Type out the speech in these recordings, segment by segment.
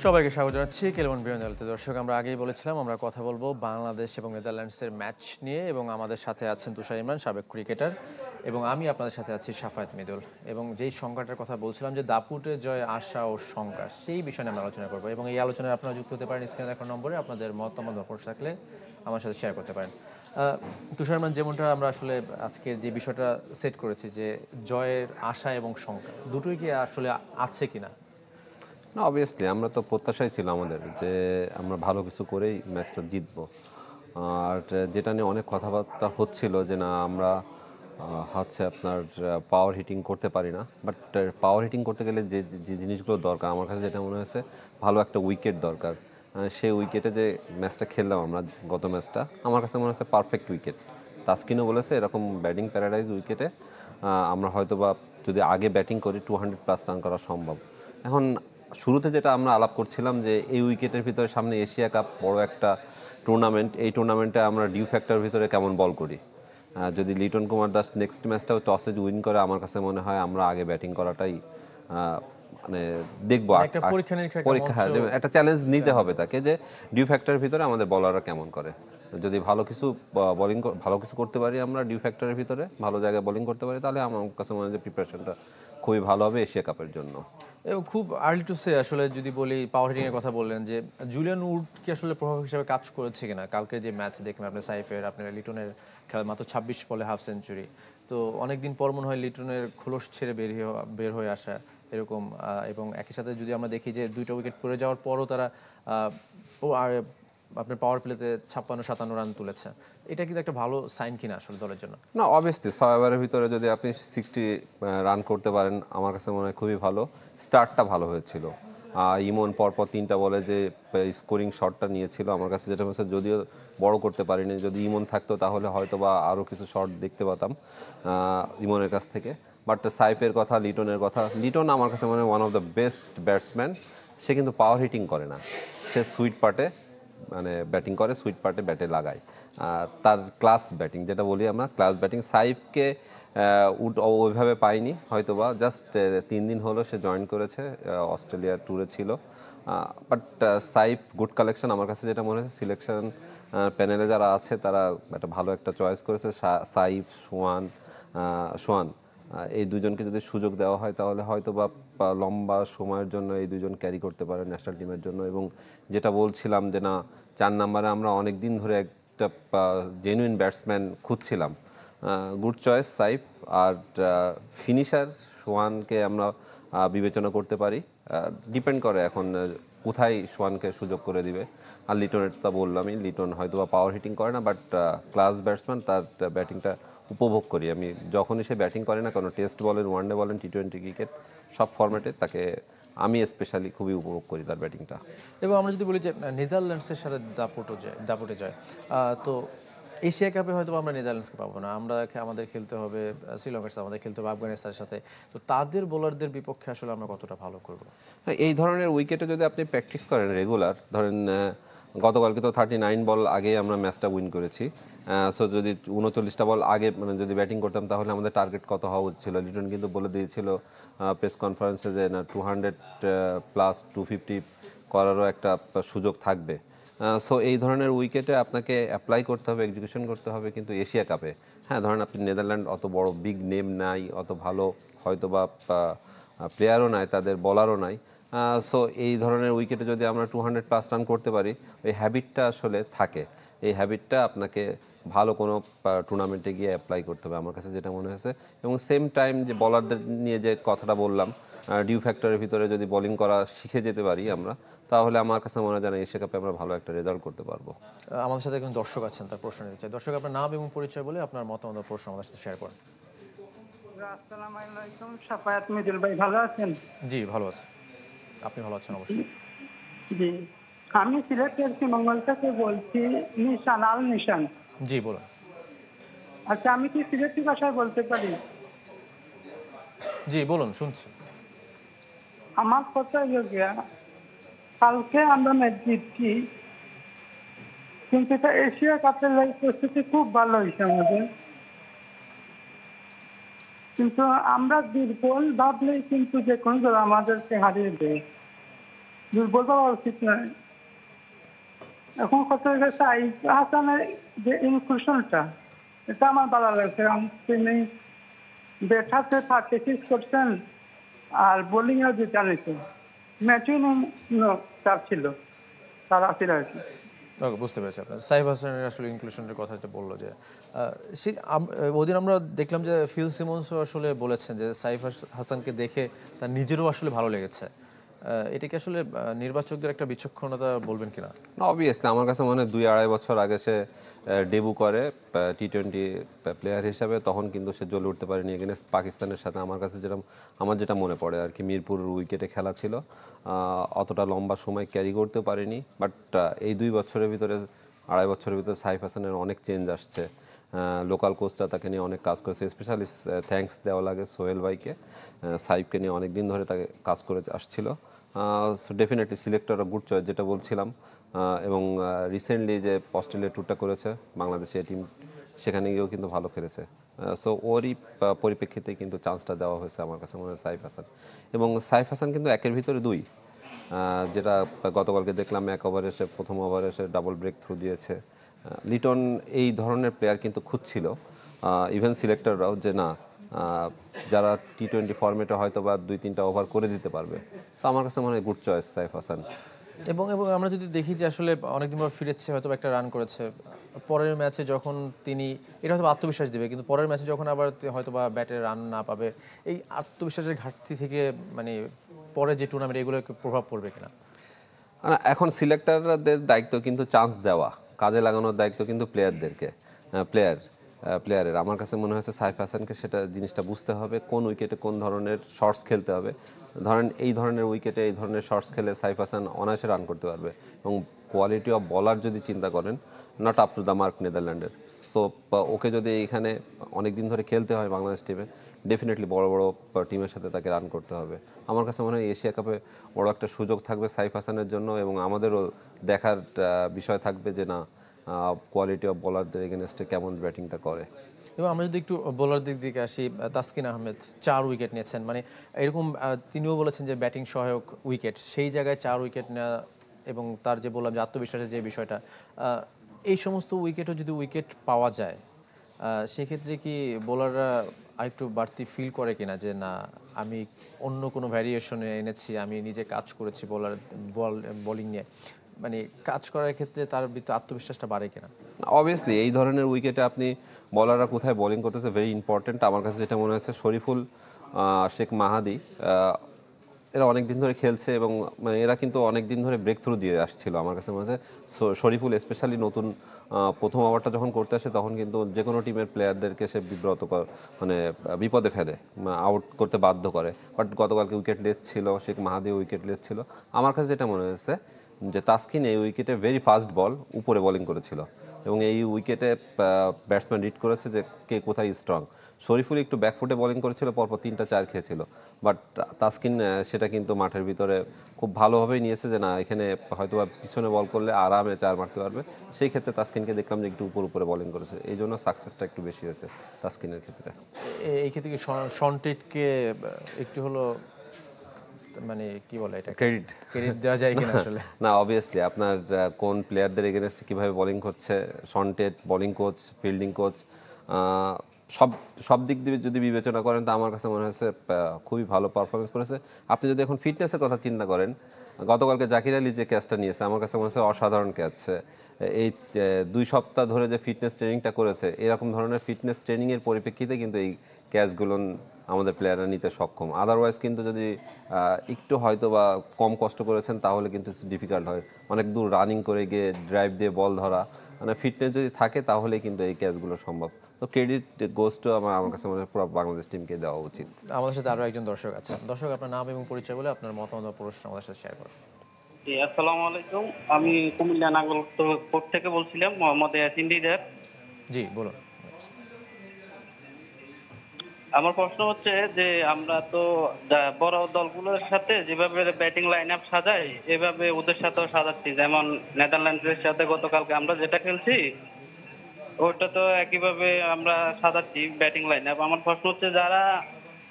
সবাইকে স্বাগত জানাচ্ছি কেলমন বিয়ন্ড আলোতে। দর্শক, আমরা আগেই বলেছিলাম আমরা কথা বলবো বাংলাদেশ এবং নেদারল্যান্ডসের ম্যাচ নিয়ে, এবং আমাদের সাথে আছেন তুষার ইমরান, সাবেক ক্রিকেটার, এবং আমি আপনাদের সাথে আছি সাফায়েত মৃদুল। এবং যেই সংখ্যাটার কথা বলছিলাম যে দাপুটে জয় আশা ও শঙ্কা, সেই বিষয়ে আমরা আলোচনা করবো। এবং এই আলোচনায় আপনারা যুক্ত হতে পারেন স্ক্রিনে দেখা নম্বরে, আপনাদের মতামত বা প্রশ্ন থাকলে আমার সাথে শেয়ার করতে পারেন। তুষার ইমরান, যেমনটা আমরা আসলে আজকের যে বিষয়টা সেট করেছি যে জয়ের আশা এবং শঙ্কা দুটোই কি আসলে আছে কিনা? না, অবভিয়াসলি আমরা তো প্রত্যাশাই ছিল আমাদের যে আমরা ভালো কিছু করেই ম্যাচটা জিতবো। আর যেটা নিয়ে অনেক কথাবার্তা হচ্ছিল যে না আমরা হচ্ছে আপনার পাওয়ার হিটিং করতে পারি না, বাট পাওয়ার হিটিং করতে গেলে যে যে জিনিসগুলো দরকার আমার কাছে যেটা মনে হয়েছে ভালো একটা উইকেট দরকার। সেই উইকেটে যে ম্যাচটা খেললাম আমরা, গত ম্যাচটা আমার কাছে মনে হচ্ছে পারফেক্ট উইকেট। তাসকিনও বলেছে এরকম ব্যাটিং প্যারাডাইজ উইকেটে আমরা হয়তো বা যদি আগে ব্যাটিং করি 200+ রান করা সম্ভব। এখন শুরুতে যেটা আমরা আলাপ করছিলাম যে এই উইকেটের ভিতরে সামনে এশিয়া কাপ বড় একটা টুর্নামেন্ট, এই টুর্নামেন্টে আমরা ডিউ ফ্যাক্টর ভিতরে কেমন বল করি। যদি লিটন কুমার দাস নেক্সট ম্যাচটাও টসে উইন করে, আমার কাছে মনে হয় আমরা আগে ব্যাটিং করাটাই মানে দেখবো। পরীক্ষা, হ্যাঁ, একটা চ্যালেঞ্জ নিতে হবে তাকে যে ডিউ ফ্যাক্টরের ভিতরে আমাদের বলাররা কেমন করে। যদি ভালো কিছু করতে পারি আমরা ডিউ ফ্যাক্টরের ভিতরে, ভালো জায়গায় বোলিং করতে পারি, তাহলে আমার কাছে মনে হয় যে প্রিপারেশনটা খুবই ভালো হবে এশিয়া কাপের জন্য। এবং খুব আর্লি টু সে, আসলে যদি বলি পাওয়ার হিটিং এর কথা বললেন যে জুলিয়ান উড কি আসলে প্রভাব হিসেবে কাজ করেছে কিনা। কালকে যে ম্যাচ দেখলাম আপনার সাইফের, আপনার লিটনের খেলা মাত্র 26 বলে হাফ সেঞ্চুরি। তো অনেকদিন পর মনে হয় লিটনের খোলস ছেড়ে বের হয়ে আসা এরকম। এবং একই সাথে যদি আমরা দেখি যে 2টা উইকেট পড়ে যাওয়ার পরও তারা আপনার পাওয়ার প্লেতে 56-57 রান তুলেছে, এটা কিন্তু একটা ভালো সাইন কিনা আসলে দলের জন্য? না, অবভিয়াসলি 6 ওভারের ভিতরে যদি আপনি 60 রান করতে পারেন আমার কাছে মনে হয় খুবই ভালো। স্টার্টটা ভালো হয়েছিল। ইমন পরপর 3টা বলে যে স্কোরিং শটটা নিয়েছিল, আমার কাছে যেটা হচ্ছে যদিও বড় করতে পারিনি, যদি ইমন থাকতো তাহলে হয়তো বা আরও কিছু শট দেখতে পেতাম ইমনের কাছ থেকে। বাট সাইফের কথা, লিটনের কথা, লিটন আমার কাছে মনে হয় one of the best batsman. সে কিন্তু পাওয়ার হিটিং করে না, সে সুইট পার্টে মানে ব্যাটিং করে, সুইট পার্টে ব্যাটে লাগায়। তার ক্লাস ব্যাটিং যেটা বলি আমরা, ক্লাস ব্যাটিং। সাইফকে ওইভাবে পাইনি হয়তো বা, জাস্ট 3 দিন হলো সে জয়েন করেছে, অস্ট্রেলিয়ার ট্যুরে ছিল। But Saif good collection. আমার কাছে যেটা মনে হয়েছে সিলেকশন প্যানেলে যারা আছে তারা একটা ভালো একটা চয়েস করেছে। সাইফ, সোয়ান এই দুজনকে যদি সুযোগ দেওয়া হয় তাহলে হয়তো বা লম্বা সময়ের জন্য এই দুজন ক্যারি করতে পারে ন্যাশনাল টিমের জন্য। এবং যেটা বলছিলাম যে না 4 নম্বরে আমরা অনেক দিন ধরে একটা জেনুইন ব্যাটসম্যান খুঁজছিলাম। Good choice Saif. আর ফিনিশার সোয়ানকে আমরা বিবেচনা করতে পারি। ডিপেন্ড করে এখন কোথায় সোয়ানকে সুযোগ করে দিবে। আর লিটনের তো বললামই, লিটন হয়তো বা পাওয়ার হিটিং করে না, বাট ক্লাস ব্যাটসম্যান। তার ব্যাটিংটা উপভোগ করি আমি যখনই সে ব্যাটিং করে না, কোনো টেস্ট বলেন, ওয়ানডে বলেন, টি20 ক্রিকেট, সব ফরম্যাটে তাকে আমি স্পেশালি খুবই উপভোগ করি তার ব্যাটিংটা। এবং আমরা যদি বলি যে নেদারল্যান্ডসের সাথে দাপটে যায়, তো এশিয়া কাপে হয়তো আমরা নেদারল্যান্ডসকে পাবো না, আমাদের খেলতে হবে শ্রীলঙ্কার সাথে, আমাদের খেলতে হবে আফগানিস্তানের সাথে। তো তাদের বোলারদের বিপক্ষে আসলে আমরা কতটা ভালো করবো? এই ধরনের উইকেটে যদি আপনি প্র্যাকটিস করেন রেগুলার, ধরেন গতকালকে তো 39 বল আগে আমরা ম্যাচটা উইন করেছি। সো যদি 39টা বল আগে মানে যদি ব্যাটিং করতাম তাহলে আমাদের টার্গেট কত হওয়া উচিত ছিল। লিটন কিন্তু বলে দিয়েছিল প্রেস কনফারেন্সে যে না 200+ 250 করারও একটা সুযোগ থাকবে। সো এই ধরনের উইকেটে আপনাকে অ্যাপ্লাই করতে হবে, এক্সিকিউশন করতে হবে। কিন্তু এশিয়া কাপে, হ্যাঁ, ধরেন আপনি নেদারল্যান্ড অত বড় বিগ নেম নাই, অত ভালো হয়তো বা প্লেয়ারও নাই, তাদের বলারও নাই। সো এই ধরনের উইকেটে যদি আমরা 200+ রান করতে পারি, ওই হ্যাবিটটা আসলে থাকে। এই হ্যাবিটটা আপনাকে ভালো কোনো টুর্নামেন্টে গিয়ে অ্যাপ্লাই করতে হবে আমার কাছে যেটা মনে হয়েছে। এবং সেম টাইম যে বলারদের নিয়ে যে কথাটা বললাম, ডিউ ফ্যাক্টরের ভিতরে যদি বোলিং করা শিখে যেতে পারি আমরা, তাহলে আমার কাছে মনে হয় এশিয়া কাপে আমরা ভালো একটা রেজাল্ট করতে পারবো। আমাদের সাথে একজন দর্শক আছেন, তার প্রশ্ন নিতে চাই। দর্শক, আপনার নাম এবং পরিচয় বলে আপনার মতামত প্রশ্ন আমাদের সাথে শেয়ার করেন। আসসালামু আলাইকুম, সাফায়াত মৃদুল ভাই, ভালো আছেন? জি, ভালো আছি। আপনি ভালো আছেন অবশ্যই? জি, আমি সিলেটের শ্রীমঙ্গল থেকে বলছি। নিশান। জি, বলুন। আচ্ছা, আমি কি সিলেটি ভাষায় বলতে পারি? জি, বলুন, শুনছি। আমার কথা গিয়া, কালকে আমরা ম্যাচ জিতছি, কিন্তু এটা এশিয়া কাপের লাগে প্রস্তুতি খুব ভালো হয়েছে আমাদের। কিন্তু আমরা দুর্বল ভাবলেই কিন্তু যে কোনো দল আমাদেরকে হারিয়ে দেয়। দুর্বল হওয়া উচিত নয়। এখন কথা হয়ে গেছে সাইফ হাসানের যে ইনক্লুশনটা, এটা আমার ভালো লাগছে। তিনি ব্যাট হাতে 36 করছেন আর বোলিং এও যেটা নিয়েছেন, ম্যাচই চাপ ছিল তার আসির আর কি। ওকে, বুঝতে পেরেছি আপনার সাইফ হাসানের আসলে ইনক্লুশনের কথা যেটা বললো যে সেই ওদিন আমরা দেখলাম যে ফিল সিমন্সও আসলে বলেছেন যে সাইফ হাসানকে দেখে তার নিজেরও আসলে ভালো লেগেছে। এটা কি আসলে নির্বাচকদের একটা বিচক্ষণতা বলবেন কিনা? না, অবভিয়াসলি আমার কাছে মনে হয় 2-2.5 বছর আগে সে ডেবু করে টি-20 প্লেয়ার হিসাবে, তখন কিন্তু সে জ্বলে উঠতে পারেনি এগেনস্ট পাকিস্তানের সাথে। আমার যেটা মনে পড়ে আর কি, মিরপুর উইকেটে খেলা ছিল, অতটা লম্বা সময় ক্যারি করতে পারেনি। বাট এই 2 বছরের ভিতরে, 2.5 বছরের ভিতরে সাইফ হাসানের অনেক চেঞ্জ আসছে। লোকাল কোচরা তাকে নিয়ে অনেক কাজ করেছে, স্পেশালি থ্যাঙ্কস দেওয়া লাগে সোহেল ভাইকে। সাইফকে নিয়ে অনেক দিন ধরে তাকে কাজ করে আসছিল। So definitely selector good choice যেটা বলছিলাম। এবং রিসেন্টলি যে অস্ট্রেলিয়া ট্যুরটা করেছে বাংলাদেশে টিম, সেখানে গিয়েও কিন্তু ভালো খেলেছে। সো ওরই পরিপ্রেক্ষিতে কিন্তু চান্সটা দেওয়া হয়েছে আমার কাছে মনে হয় সাইফ হাসান। এবং সাইফ হাসান কিন্তু 1-এর ভিতরে 2, যেটা গতকালকে দেখলাম, 1 ওভারে এসে প্রথম ওভারে এসে ডাবল ব্রেক থ্রু দিয়েছে। লিটন এই ধরনের প্লেয়ার কিন্তু খুঁজছিল, ইভেন সিলেক্টররাও, যে না যারা টি-20 ফরম্যাটে হয়তো বা 2-3টা ওভার করে দিতে পারবে। সো আমার কাছে মনে হয় গুড চয়েস সাইফ হাসান। এবং আমরা যদি দেখি যে আসলে অনেকদিন পর ফিরেছে, হয়তো একটা রান করেছে, পরের ম্যাচে যখন তিনি, এটা হয়তো আত্মবিশ্বাস দেবে, কিন্তু পরের ম্যাচে যখন আবার হয়তো বা ব্যাটে রান না পাবে, এই আত্মবিশ্বাসের ঘাটতি থেকে মানে পরে যে টুর্নামেন্ট, এগুলো প্রভাব পড়বে কিনা? এখন সিলেক্টরদের দায়িত্ব কিন্তু চান্স দেওয়া, কাজে লাগানোর দায়িত্ব কিন্তু প্লেয়ারের। আমার কাছে মনে হয়েছে সাইফ হাসানকে সেটা জিনিসটা বুঝতে হবে, কোন উইকেটে কোন ধরনের শর্টস খেলতে হবে। ধরেন এই ধরনের উইকেটে এই ধরনের শর্টস খেলে সাইফ হাসান অনায়াসে রান করতে পারবে। এবং কোয়ালিটি অফ বলার যদি চিন্তা করেন, not up to the mark নেদারল্যান্ডের। সো ওকে যদি এইখানে অনেক দিন ধরে খেলতে হয় বাংলাদেশ টিমে, ডেফিনেটলি বড় বড় টিমের সাথে তাকে রান করতে হবে। আমার কাছে মনে হয় এশিয়া কাপে বড় একটা সুযোগ থাকবে সাইফ হাসানের জন্য, এবং আমাদেরও দেখার বিষয় থাকবে যে না কোয়ালিটি অফ বোলারদের এগেনস্টে কেমন ব্যাটিংটা করে। এবং আমরা যদি একটু বোলার দিকে আসি, তাসকিন আহমেদ 4 উইকেট নিয়েছেন, মানে এরকম তিনিও বলেছেন যে ব্যাটিং সহায়ক উইকেট, সেই জায়গায় 4 উইকেট নেওয়া, এবং তার যে বললাম যে আত্মবিশ্বাসের যে বিষয়টা, এই সমস্ত উইকেটও যদি উইকেট পাওয়া যায়, সেক্ষেত্রে কি বোলাররা আরেকটু বাড়তি ফিল করে কিনা যে না, আমি অন্য কোনো ভ্যারিয়েশনে এনেছি, আমি নিজে কাজ করেছি বোলিং নিয়ে, মানে কাজ করার ক্ষেত্রে তার ভিতরে আত্মবিশ্বাসটা বাড়ে কিনা? অবভিয়াসলি এই ধরনের উইকেটে আপনি বলাররা কোথায় বোলিং করতেছে ভেরি ইম্পর্টেন্ট। আমার কাছে যেটা মনে হয়েছে শরীফুল, শেখ মাহাদি, এরা অনেক দিন ধরে খেলছে, এবং মানে এরা কিন্তু অনেক দিন ধরে ব্রেক থ্রু দিয়ে আসছিল। আমার কাছে মনে হচ্ছে শরীফুল স্পেশালি নতুন প্রথম ওভারটা যখন করতে আসে, তখন কিন্তু যে কোনো টিমের প্লেয়ারদেরকে সে মানে বিপদে ফেলে, আউট করতে বাধ্য করে। বাট গতকালকে উইকেট লেস ছিল, শেখ মাহাদি উইকেট লেস ছিল। আমার কাছে যেটা মনে হয়েছে যে তাসকিন এই উইকেটে ভেরি ফাস্ট বল উপরে বোলিং করেছিল, এবং এই উইকেটে ব্যাটসম্যান রিড করেছে যে কে কোথায় স্ট্রং। শরীফুল একটু ব্যাকফুটে বোলিং করেছিল, পরপর 3টা 4 খেয়েছিল। বাট তাসকিন সেটা কিন্তু মাঠের ভিতরে খুব ভালোভাবেই নিয়েছে যে না, এখানে হয়তো বা পিছনে বল করলে আরামে 4 মারতে পারবে। সেই ক্ষেত্রে তাসকিনকে দেখলাম যে একটু উপরে বোলিং করেছে, এই জন্য সাকসেসটা একটু বেশি হয়েছে তাসকিনের ক্ষেত্রে। এই ক্ষেত্রে কি শনটেটকে একটু হলো মানে কি বলে, এটা ক্রেডিট দেওয়া যায় কিনা আসলে? না, অবভিয়াসলি আপনার কোন প্লেয়ারদের এগেনস্টে কীভাবে বোলিং করছে, শনটেট বোলিং কোচ, ফিল্ডিং কোচ, সব দিক দিয়ে যদি বিবেচনা করেন, তো আমার কাছে মনে হয়েছে খুবই ভালো পারফরমেন্স করেছে। আপনি যদি এখন ফিটনেসের কথা চিন্তা করেন, গতকালকে জাকির আলী যে ক্যাচটা নিয়েছে, আমার কাছে মনে হচ্ছে অসাধারণ ক্যাচ। এই 2 সপ্তাহ ধরে যে ফিটনেস ট্রেনিংটা করেছে, এরকম ধরনের ফিটনেস ট্রেনিংয়ের পরিপ্রেক্ষিতে কিন্তু এই ক্যাচগুলো আমাদের প্লেয়াররা নিতে সক্ষম। আদারওয়াইজ কিন্তু যদি একটু হয়তো বা কম কষ্ট করেছেন, তাহলে কিন্তু ডিফিকাল্ট হয়। অনেক দূর রানিং করে গিয়ে ড্রাইভ দিয়ে বল ধরা, মানে ফিটনেস যদি থাকে তাহলেই কিন্তু এই ক্যাচগুলো সম্ভব। তো ক্রেডিট গোস টু আমার কাছে মনে হয় পুরো বাংলাদেশ টিমকে দেওয়া উচিত। আমাদের সাথে আরও একজন দর্শক আছেন। দর্শক, আপনার নাম এবং পরিচয় বলে আপনার মতামত বা প্রশ্ন আমাদের সাথে শেয়ার করুন। জি, আসসালামু আলাইকুম। আমি কুমিল্লা নাগরপুর থেকে বলছিলাম, মোহাম্মদ ইয়াসিন দিদার। জি, বলুন। আমার প্রশ্ন হচ্ছে যে আমরা তো বড় দলগুলোর সাথে যেভাবে ব্যাটিং লাইন আপ সাজাই, এভাবে ওদের সাথেও সাজাচ্ছি। যেমন নেদারল্যান্ডসের সাথে গতকালকে আমরা যেটা খেলছি, ওটা তো একইভাবে আমরা সাজাচ্ছি ব্যাটিং লাইন আপ। আমার প্রশ্ন হচ্ছে যারা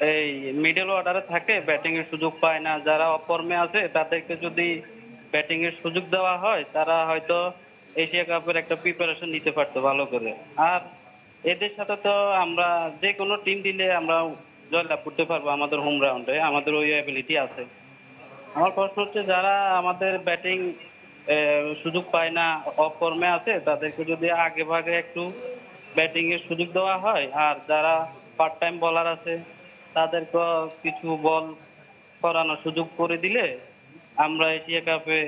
এই মিডল অর্ডারে থাকে, ব্যাটিং এর সুযোগ পায় না, যারা অফর্মে আছে তাদেরকে যদি ব্যাটিং এর সুযোগ দেওয়া হয় তারা হয়তো এশিয়া কাপের একটা প্রিপারেশন নিতে পারতো ভালো করে। আর এদের সাথে তো আমরা যে কোনো টিম দিলে আমরা জয়লাভ করতে পারবো আমাদের হোম রাউন্ডে, আমাদের ওই অ্যাবিলিটি আছে। আমার প্রশ্ন হচ্ছে যারা আমাদের ব্যাটিং সুযোগ পায় না, অফ ফর্মে আছে, তাদেরকে যদি আগে ভাগে একটু ব্যাটিং এর সুযোগ দেওয়া হয়, আর যারা পার্ট টাইম বোলার আছে তাদেরকে কিছু বল করানোর সুযোগ করে দিলে আমরা এশিয়া কাপে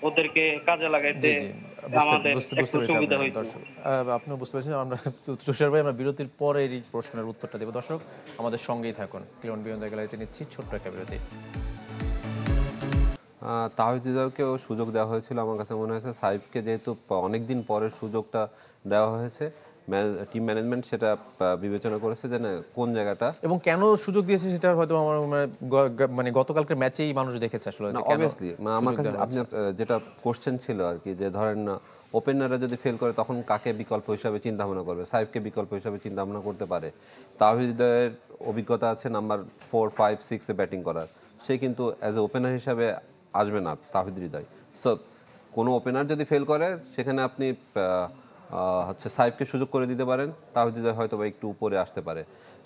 ওদেরকে কাজে লাগাইতে জি, আমাদের বুঝতে একটু পেরেছি সুবিধা আপনার হইতো। দর্শক। আপনিও বুঝতে পেরেছেন। আমরা তুষার ভাই আমরা বিরতির পরে এই প্রশ্নের উত্তরটা দেব। দর্শক আমাদের সঙ্গেই থাকুন। ক্লিয়ন বিয়ন্ড দ্য গ্যালারিতে নিচ্ছি ছোট্ট একটা বিরতি। তাহিদ হৃদয়কেও সুযোগ দেওয়া হয়েছিল। আমার কাছে মনে হয়েছে সাইফকে যেহেতু অনেকদিন পরে সুযোগটা দেওয়া হয়েছে, টিম ম্যানেজমেন্ট সেটা বিবেচনা করেছে যে না কোন জায়গাটা। এবং কেন সুযোগ দিয়েছে সেটা হয়তো আমার মানে গতকালকের ম্যাচেই মানুষ দেখেছে আসলে যে কেন অবভিয়াসলি আমার কাছে আপনি যেটা কোশ্চেন ছিল আর কি, যে ধরেন ওপেনাররা যদি ফেল করে তখন কাকে বিকল্প হিসাবে চিন্তা ভাবনা করবে, সাইফকে বিকল্প হিসাবে চিন্তা ভাবনা করতে পারে। তাহিদ হৃদয়ের অভিজ্ঞতা আছে নাম্বার 4, 5, 6-এ ব্যাটিং করার, সে কিন্তু অ্যাজ এ ওপেনার হিসাবে আসবে না তাহিদ হৃদয়। সো কোনো ওপেনার যদি ফেল করে সেখানে আপনি হচ্ছে সাইফকে সুযোগ করে দিতে পারেন, তাহিদ হৃদয় হয়তো বা একটু উপরে আসতে পারে।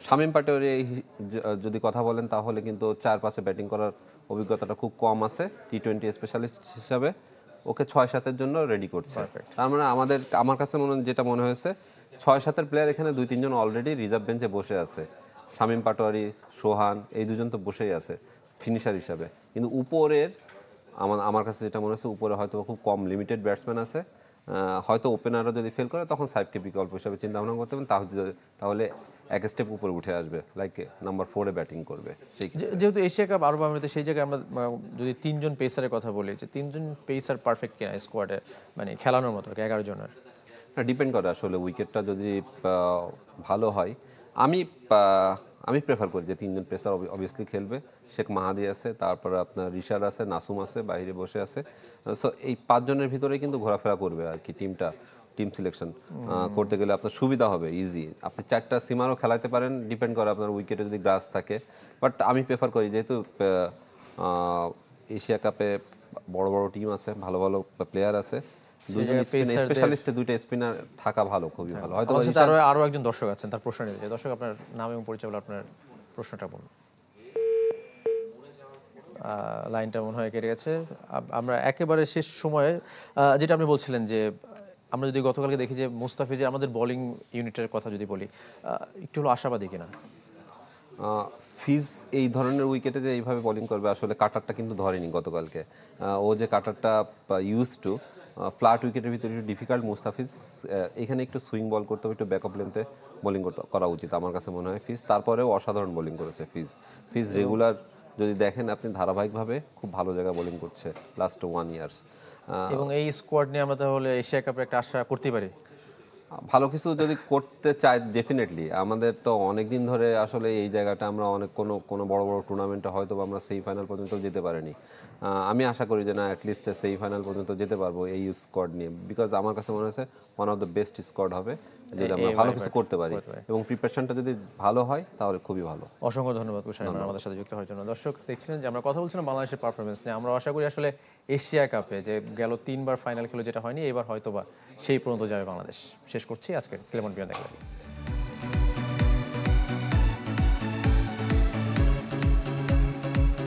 শামীম পাটোয়ারি যদি কথা বলেন তাহলে কিন্তু 4-5-এ ব্যাটিং করার অভিজ্ঞতাটা খুব কম আছে টি-20 স্পেশালিস্ট হিসাবে, ওকে 6-7-এর জন্য রেডি করছে। তার মানে আমার কাছে যেটা মনে হয়েছে 6-7-এর প্লেয়ার এখানে 2-3 জন অলরেডি রিজার্ভ বেঞ্চে বসে আছে। শামীম পাটোয়ারি, সোহান, এই দুজন তো বসেই আছে ফিনিশার হিসাবে। কিন্তু উপরের আমার কাছে যেটা মনে হচ্ছে উপরে হয়তো খুব কম লিমিটেড ব্যাটসম্যান আছে। হয়তো ওপেনাররা যদি ফেল করে তখন সাইফকে বিকল্প হিসাবে চিন্তা ভাবনা করতে পারেন, তাহলে এক স্টেপ উপরে উঠে আসবে, লাইক নাম্বার 4-এ ব্যাটিং করবে। সেই যেহেতু এশিয়া কাপ আরব আমিরাতে, সেই জায়গায় আমরা যদি 3 জন পেসারের কথা বলি, যে 3 জন পেসার পারফেক্ট কিনা স্কোয়াডে, মানে খেলানোর মতো 11 জনের। ডিপেন্ড করে আসলে উইকেটটা যদি ভালো হয়। আমি প্রেফার করি যে 3 জন পেসার অবভিয়াসলি খেলবে। শেখ মাহাদি আছে, তারপরে আপনার রিশাদ আছে, নাসুম আছে, বাইরে বসে আছে। সো এই 5 জনের ভিতরেই কিন্তু ঘোরাফেরা করবে আর কি টিম সিলেকশন করতে গেলে আপনার সুবিধা হবে, ইজি। আপনি 4টা সিমারও খেলাতে পারেন, ডিপেন্ড করে আপনার উইকেটে যদি গ্রাস থাকে। বাট আমি প্রেফার করি যেহেতু এশিয়া কাপে বড় বড় টিম আছে, ভালো ভালো প্লেয়ার আছে, স্পেশালিস্টে 2টা স্পিনার থাকা ভালো, খুবই ভালো। হয়তো আরো একজন দর্শক আছেন, তার প্রশ্ন নিতে চাই। দর্শক আপনার নাম এবং পরিচয় বলে আপনার প্রশ্নটা বলুন। লাইনটা মনে হয় কেটে গেছে। আমরা একেবারে শেষ সময়ে যেটা আপনি বলছিলেন যে আমরা যদি গতকালকে দেখি যে মুস্তাফিজের আমাদের বোলিং ইউনিটের কথা যদি বলি, একটু হলো আশাবাদী কিনা? ফিজ এই ধরনের উইকেটে যে এইভাবে বোলিং করবে, আসলে কাটারটা কিন্তু ধরেনি গতকালকে। ও যে কাটারটা ইউজ টু ফ্ল্যাট উইকেটের ভিতরে একটু ডিফিকাল্ট। মুস্তাফিজ এখানে একটু সুইং বল করতে হবে, একটু ব্যাকআপ লেন্থে বোলিং করা উচিত আমার কাছে মনে হয় ফিজ। তারপরেও অসাধারণ বোলিং করেছে ফিজ রেগুলার যদি দেখেন আপনি ধারাবাহিকভাবে খুব ভালো জায়গায় বোলিং করছে লাস্ট 1 ইয়ার্স। এবং এই স্কোয়াড নিয়ে আমরা তাহলে এশিয়া কাপের একটা আশা করতে পারি। ভালো কিছু যদি করতে চাই ডেফিনেটলি। আমাদের তো অনেক দিন ধরে আসলে এই জায়গাটা আমরা অনেক কোনো বড় বড় টুর্নামেন্টে হয়তো আমরা সেমিফাইনাল পর্যন্ত যেতে পারিনি। আমি আশা করি যে না অ্যাটলিস্ট সেমিফাইনাল পর্যন্ত যেতে পারবো এই স্কোয়াড নিয়ে, বিকজ আমার কাছে মনে হচ্ছে one of the best squad হবে যদি আমরা ভালো কিছু করতে পারি এবং প্রিপারেশনটা যদি ভালো হয় তাহলে খুবই ভালো। অসংখ্য ধন্যবাদ তুষার আমাদের সাথে যুক্ত হওয়ার জন্য। দর্শক দেখছিলেন যে আমরা কথা বলছিলাম বাংলাদেশের পারফরমেন্স নিয়ে। আমরা আশা করি আসলে এশিয়া কাপে যে গেল 3বার ফাইনাল খেলো যেটা হয়নি, এবার হয়তোবা সেই পর্যন্ত যাবে বাংলাদেশ। শেষ করছি আজকে ক্লেমন বিয়ন্ড দ্য গ্যালারি।